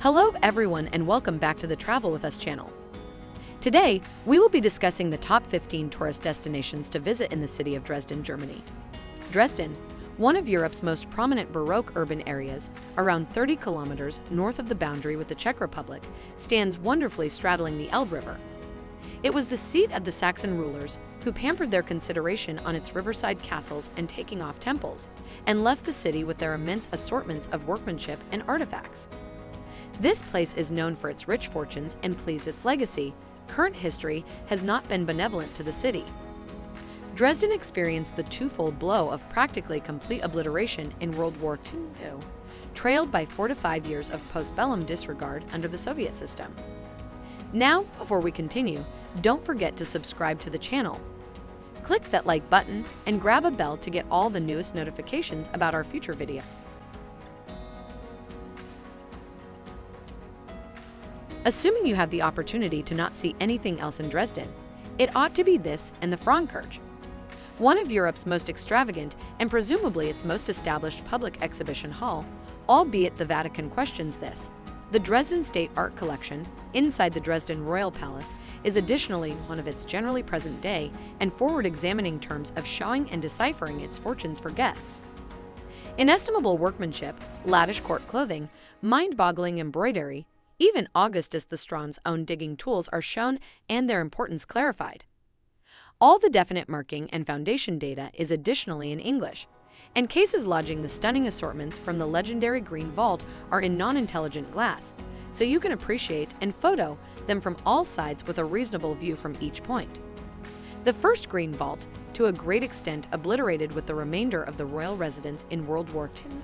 Hello everyone and welcome back to the Travel With Us channel. Today, we will be discussing the top 15 tourist destinations to visit in the city of Dresden, Germany. Dresden, one of Europe's most prominent Baroque urban areas, around 30 kilometers north of the boundary with the Czech Republic, stands wonderfully straddling the Elbe River. It was the seat of the Saxon rulers who pampered their consideration on its riverside castles and taking off temples, and left the city with their immense assortments of workmanship and artifacts. This place is known for its rich fortunes and pleased its legacy. Current history has not been benevolent to the city. Dresden experienced the twofold blow of practically complete obliteration in World War II, trailed by 4 to 5 years of postbellum disregard under the Soviet system. Now, before we continue, don't forget to subscribe to the channel. Click that like button and grab a bell to get all the newest notifications about our future video. Assuming you have the opportunity to not see anything else in Dresden, it ought to be this and the Frauenkirche, one of Europe's most extravagant and presumably its most established public exhibition hall, albeit the Vatican questions this. The Dresden State Art Collection, inside the Dresden Royal Palace, is additionally one of its generally present-day and forward-examining terms of showing and deciphering its fortunes for guests. Inestimable workmanship, lavish court clothing, mind-boggling embroidery, even Augustus the Strong's own digging tools are shown and their importance clarified. All the definite marking and foundation data is additionally in English, and cases lodging the stunning assortments from the legendary Green Vault are in non-intelligent glass, so you can appreciate and photo them from all sides with a reasonable view from each point. The first Green Vault, to a great extent obliterated with the remainder of the royal residence in World War II,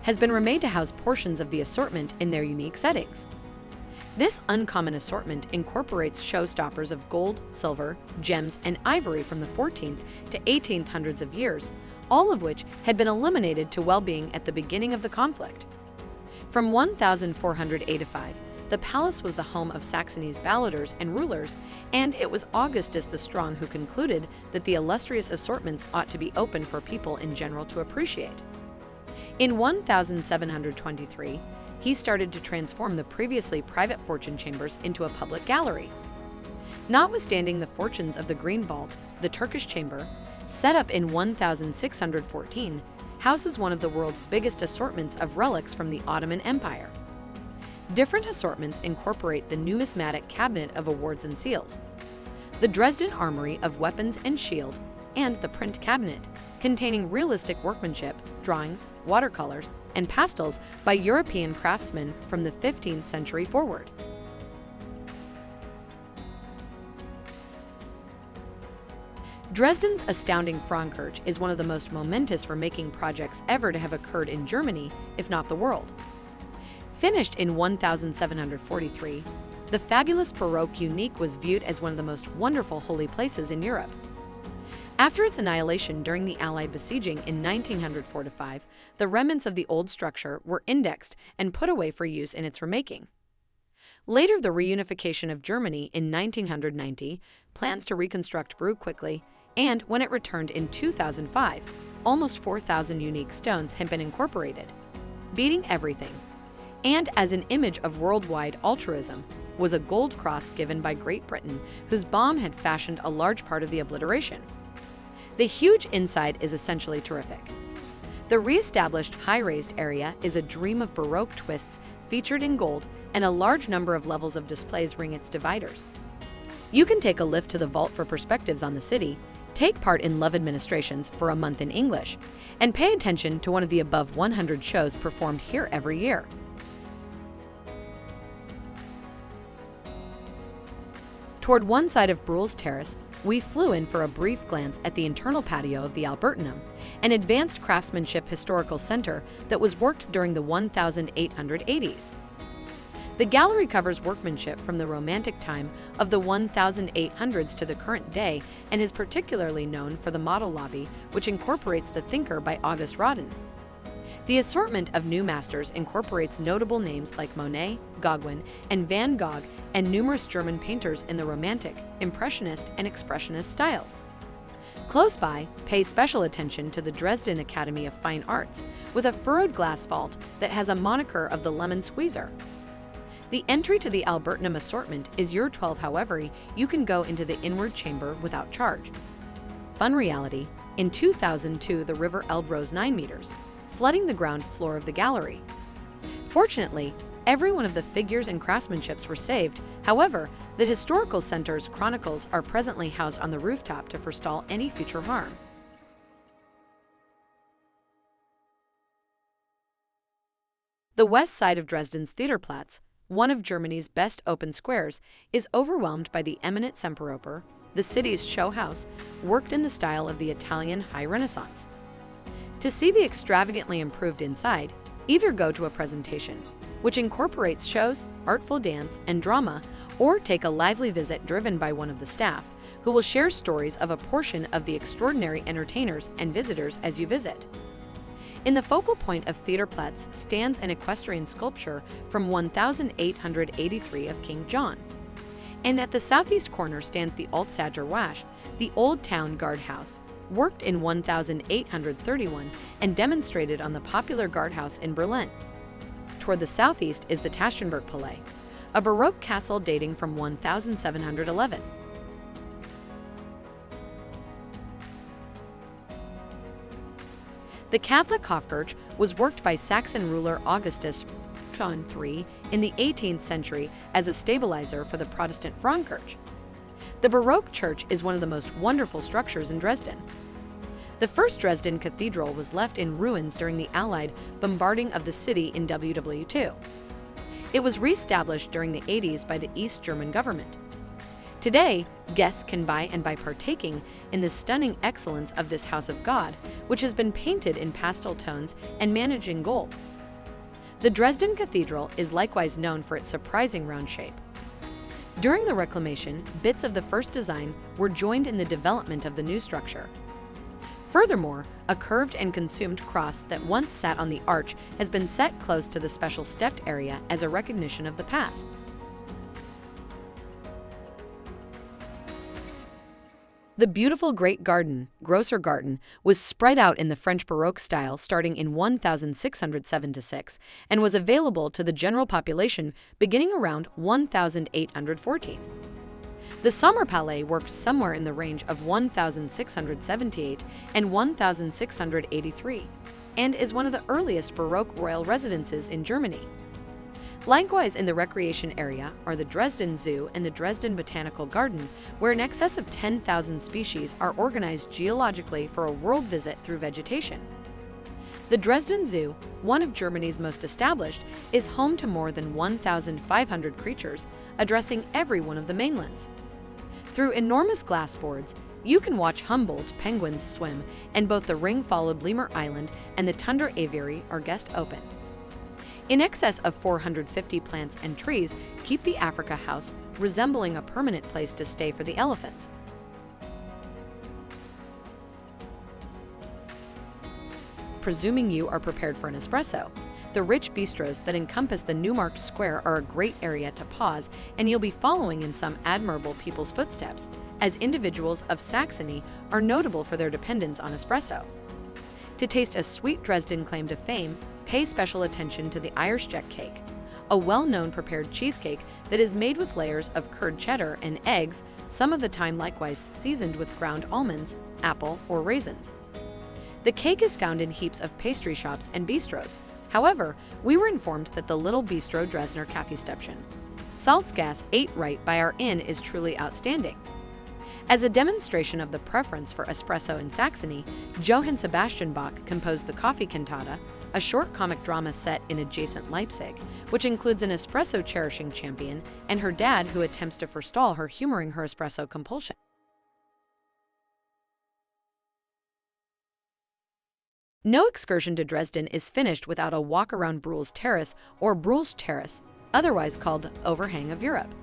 has been remade to house portions of the assortment in their unique settings. This uncommon assortment incorporates showstoppers of gold, silver, gems, and ivory from the 14th to 18th hundreds of years, all of which had been eliminated to well-being at the beginning of the conflict. From 1485, the palace was the home of Saxony's balladors and rulers, and it was Augustus the Strong who concluded that the illustrious assortments ought to be open for people in general to appreciate. In 1723, he started to transform the previously private fortune chambers into a public gallery. Notwithstanding the fortunes of the Green Vault, the Turkish chamber, set up in 1614, houses one of the world's biggest assortments of relics from the Ottoman Empire. Different assortments incorporate the numismatic cabinet of awards and seals, the Dresden armory of weapons and shield, and the print cabinet, containing realistic workmanship, drawings, watercolors, and pastels by European craftsmen from the 15th century forward. Dresden's astounding Frauenkirche is one of the most momentous remaking projects ever to have occurred in Germany, if not the world. Finished in 1743, the fabulous Baroque unique was viewed as one of the most wonderful holy places in Europe. After its annihilation during the Allied besieging in 1945, the remnants of the old structure were indexed and put away for use in its remaking. Later, the reunification of Germany in 1990, plans to reconstruct grew quickly, and when it returned in 2005, almost 4,000 unique stones had been incorporated, beating everything. And as an image of worldwide altruism, was a gold cross given by Great Britain, whose bomb had fashioned a large part of the obliteration. The huge inside is essentially terrific. The re-established high-raised area is a dream of Baroque twists featured in gold, and a large number of levels of displays ring its dividers. You can take a lift to the vault for perspectives on the city, take part in love administrations for a month in English, and pay attention to one of the above 100 shows performed here every year. Toward one side of Bruhl's Terrace, we flew in for a brief glance at the internal patio of the Albertinum, an advanced craftsmanship historical center that was worked during the 1880s. The gallery covers workmanship from the Romantic time of the 1800s to the current day, and is particularly known for the model lobby, which incorporates The Thinker by August Rodin. The assortment of new masters incorporates notable names like Monet, Gauguin, and Van Gogh, and numerous German painters in the Romantic, Impressionist, and Expressionist styles. Close by, pay special attention to the Dresden Academy of Fine Arts, with a furrowed glass vault that has a moniker of the lemon squeezer, The entry to the Albertinum assortment is year 12, however, you can go into the inward chamber without charge. Fun reality, in 2002 the River Elbe rose 9 meters, flooding the ground floor of the gallery. Fortunately, every one of the figures and craftsmanships were saved. However, the Historical Center's chronicles are presently housed on the rooftop to forestall any future harm. The west side of Dresden's Theaterplatz, one of Germany's best open squares, is overwhelmed by the eminent Semperoper, the city's show house, worked in the style of the Italian High Renaissance. To see the extravagantly improved inside, either go to a presentation, which incorporates shows, artful dance, and drama, or take a lively visit driven by one of the staff, who will share stories of a portion of the extraordinary entertainers and visitors as you visit. In the focal point of Theaterplatz stands an equestrian sculpture from 1883 of King John. And at the southeast corner stands the Altstadter Wasch, the Old Town Guardhouse, worked in 1831 and demonstrated on the popular guardhouse in Berlin. Toward the southeast is the Taschenberg Palais, a Baroque castle dating from 1711. The Catholic Hofkirche was worked by Saxon ruler Augustus III in the 18th century as a stabilizer for the Protestant Frauenkirche. The Baroque church is one of the most wonderful structures in Dresden. The first Dresden cathedral was left in ruins during the Allied bombarding of the city in WW2. It was re-established during the 80s by the East German government. Today, guests can buy and by partaking in the stunning excellence of this house of God, which has been painted in pastel tones and managed in gold. The Dresden Cathedral is likewise known for its surprising round shape. During the Reclamation, bits of the first design were joined in the development of the new structure. Furthermore, a curved and consumed cross that once sat on the arch has been set close to the special stepped area as a recognition of the past. The beautiful Great Garden, Grosser Garten, was spread out in the French Baroque style starting in 1676 and was available to the general population beginning around 1814. The Sommerpalais worked somewhere in the range of 1678 and 1683 and is one of the earliest Baroque royal residences in Germany. Likewise, in the recreation area are the Dresden Zoo and the Dresden Botanical Garden, where in excess of 10,000 species are organized geologically for a world visit through vegetation. The Dresden Zoo, one of Germany's most established, is home to more than 1,500 creatures, addressing every one of the mainlands. Through enormous glass boards, you can watch Humboldt penguins swim, and both the ring-followed Lemur Island and the Tundra Aviary are guest open. In excess of 450 plants and trees keep the Africa House, resembling a permanent place to stay for the elephants. Presuming you are prepared for an espresso, the rich bistros that encompass the Neumarkt Square are a great area to pause, and you'll be following in some admirable people's footsteps, as individuals of Saxony are notable for their dependence on espresso. To taste a sweet Dresden claim to fame, pay special attention to the Eiersteck cake, a well-known prepared cheesecake that is made with layers of curd cheddar and eggs, some of the time likewise seasoned with ground almonds, apple, or raisins. The cake is found in heaps of pastry shops and bistros. However, we were informed that the Little Bistro Dresdner Kaffeestäbchen, Salzgasse 8 right by our inn, is truly outstanding. As a demonstration of the preference for espresso in Saxony, Johann Sebastian Bach composed the Coffee Cantata, a short comic drama set in adjacent Leipzig, which includes an espresso-cherishing champion and her dad who attempts to forestall her, humoring her espresso compulsion. No excursion to Dresden is finished without a walk around Bruhl's Terrace or Bruhl's Terrace, otherwise called Overhang of Europe.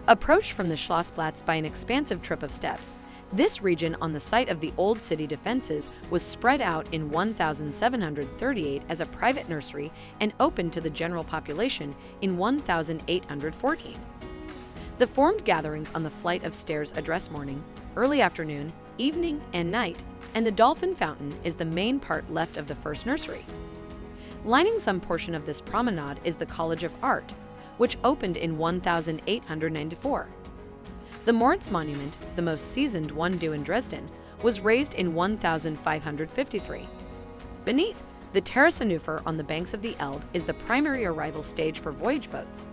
Approached from the Schlossplatz by an expansive trip of steps, this region on the site of the old city defenses was spread out in 1738 as a private nursery and opened to the general population in 1814. The formed gatherings on the flight of stairs address morning, early afternoon, evening, and night, and the Dolphin Fountain is the main part left of the first nursery. Lining some portion of this promenade is the College of Art, which opened in 1894. The Moritz Monument, the most seasoned one due in Dresden, was raised in 1553. Beneath, the Terrasse on the banks of the Elbe is the primary arrival stage for voyage boats.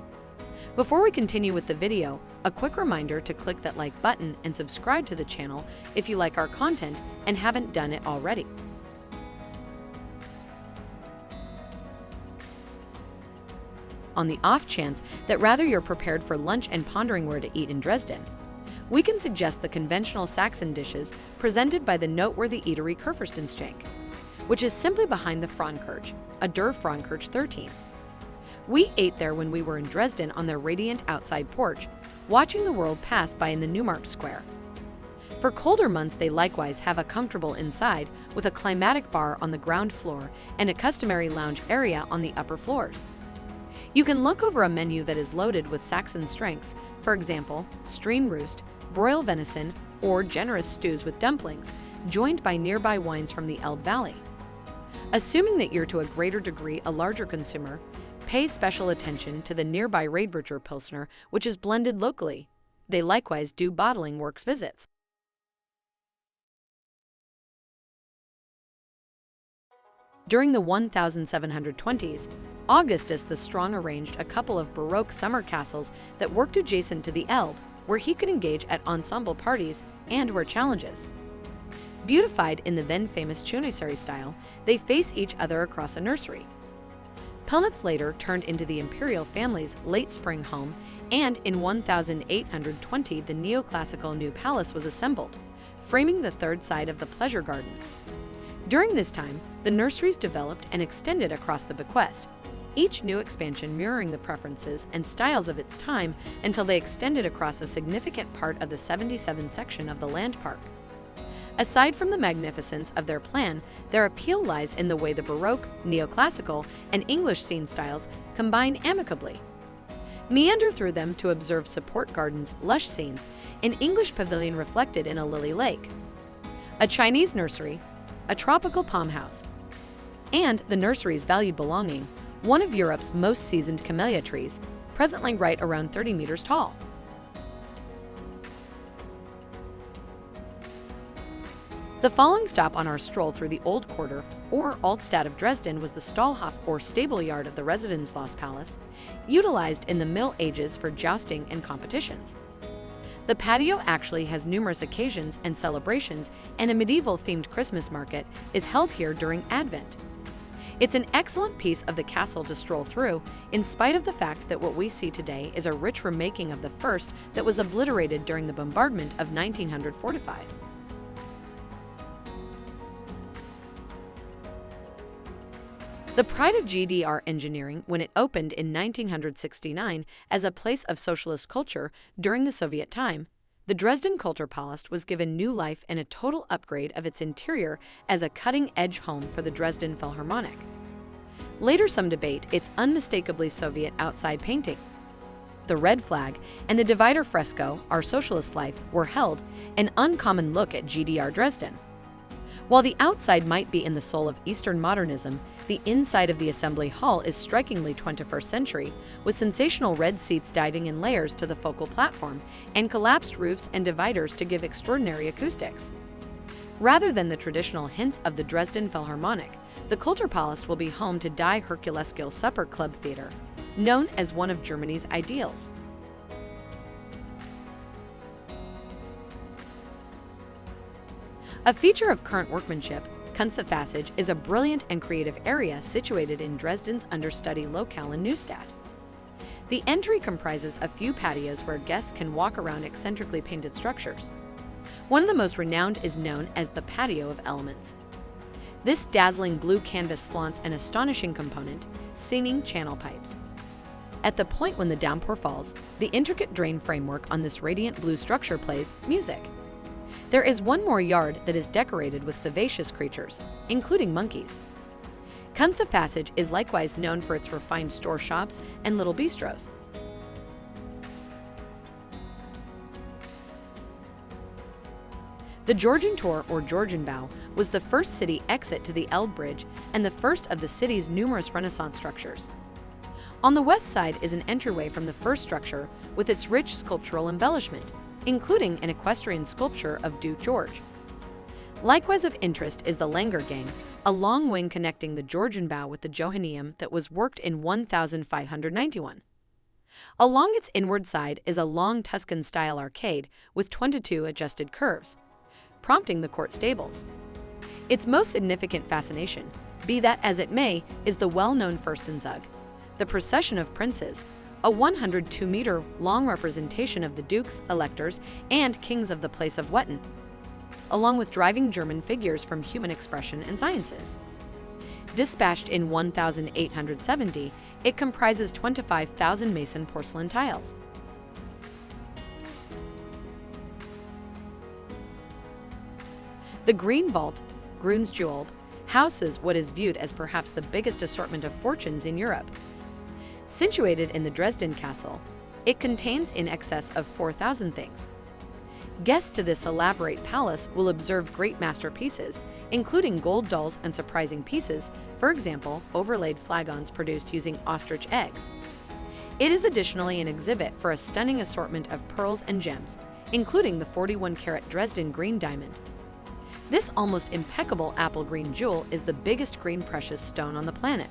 Before we continue with the video, a quick reminder to click that like button and subscribe to the channel if you like our content and haven't done it already. On the off chance that rather you're prepared for lunch and pondering where to eat in Dresden, we can suggest the conventional Saxon dishes presented by the noteworthy eatery Kurfürstenschank, which is simply behind the Frankirche, a Der Frankirche 13. We ate there when we were in Dresden on their radiant outside porch, watching the world pass by in the Neumarkt Square. For colder months, they likewise have a comfortable inside with a climatic bar on the ground floor and a customary lounge area on the upper floors. You can look over a menu that is loaded with Saxon strengths, for example, stream roost, broiled venison, or generous stews with dumplings, joined by nearby wines from the Elbe Valley. Assuming that you're to a greater degree a larger consumer, pay special attention to the nearby Radbrecher Pilsner, which is blended locally. They likewise do bottling works visits. During the 1720s, Augustus the Strong arranged a couple of Baroque summer castles that worked adjacent to the Elbe, where he could engage at ensemble parties and where challenges. Beautified in the then famous Chaunisserie style, they face each other across a nursery. Pillnitz later turned into the imperial family's late spring home, and in 1820 the neoclassical New Palace was assembled, framing the third side of the pleasure garden. During this time, the nurseries developed and extended across the bequest, each new expansion mirroring the preferences and styles of its time until they extended across a significant part of the 77 section of the land park. Aside from the magnificence of their plan, their appeal lies in the way the Baroque, neoclassical, and English scene styles combine amicably. Meander through them to observe support gardens, lush scenes, an English pavilion reflected in a lily lake, a Chinese nursery, a tropical palm house, and the nursery's valued belonging, one of Europe's most seasoned camellia trees, presently right around 30 meters tall. The following stop on our stroll through the Old Quarter, or Altstadt of Dresden, was the Stallhof or stable yard of the Residenzschloss Palace, utilized in the Middle Ages for jousting and competitions. The patio actually has numerous occasions and celebrations, and a medieval-themed Christmas market is held here during Advent. It's an excellent piece of the castle to stroll through, in spite of the fact that what we see today is a rich remaking of the first that was obliterated during the bombardment of 1945. The pride of GDR engineering when it opened in 1969 as a place of socialist culture during the Soviet time, the Dresden Kulturpalast was given new life and a total upgrade of its interior as a cutting-edge home for the Dresden Philharmonic. Later some debate its unmistakably Soviet outside painting. The red flag and the divider fresco, Our Socialist Life, were held, an uncommon look at GDR Dresden. While the outside might be in the soul of Eastern modernism, the inside of the assembly hall is strikingly 21st century, with sensational red seats dying in layers to the focal platform and collapsed roofs and dividers to give extraordinary acoustics. Rather than the traditional hints of the Dresden Philharmonic, the Kulturpalast will be home to Die Herkuleskull Supper Club Theater, known as one of Germany's ideals. A feature of current workmanship, Kunstpassage is a brilliant and creative area situated in Dresden's understudy locale in Neustadt. The entry comprises a few patios where guests can walk around eccentrically painted structures. One of the most renowned is known as the Patio of Elements. This dazzling blue canvas flaunts an astonishing component, singing channel pipes. At the point when the downpour falls, the intricate drain framework on this radiant blue structure plays music. There is one more yard that is decorated with vivacious creatures, including monkeys. Kunstpassage is likewise known for its refined store shops and little bistros. The Georgentor or Georgenbau was the first city exit to the Elbe Bridge and the first of the city's numerous Renaissance structures. On the west side is an entryway from the first structure with its rich sculptural embellishment, including an equestrian sculpture of Duke George. Likewise of interest is the Langergang, a long wing connecting the Georgian bow with the Johanneum that was worked in 1591. Along its inward side is a long Tuscan-style arcade with 22 adjusted curves, prompting the court stables. Its most significant fascination, be that as it may, is the well-known Fürstenzug, the procession of princes, a 102-meter-long representation of the dukes, electors, and kings of the place of Wettin, along with driving German figures from human expression and sciences. Dispatched in 1870, it comprises 25,000 mason porcelain tiles. The Green Vault, Grun's Jewel, houses what is viewed as perhaps the biggest assortment of fortunes in Europe. Situated in the Dresden castle, it contains in excess of 4,000 things. Guests to this elaborate palace will observe great masterpieces, including gold dolls and surprising pieces, for example, overlaid flagons produced using ostrich eggs. It is additionally an exhibit for a stunning assortment of pearls and gems, including the 41-carat Dresden green diamond. This almost impeccable apple green jewel is the biggest green precious stone on the planet.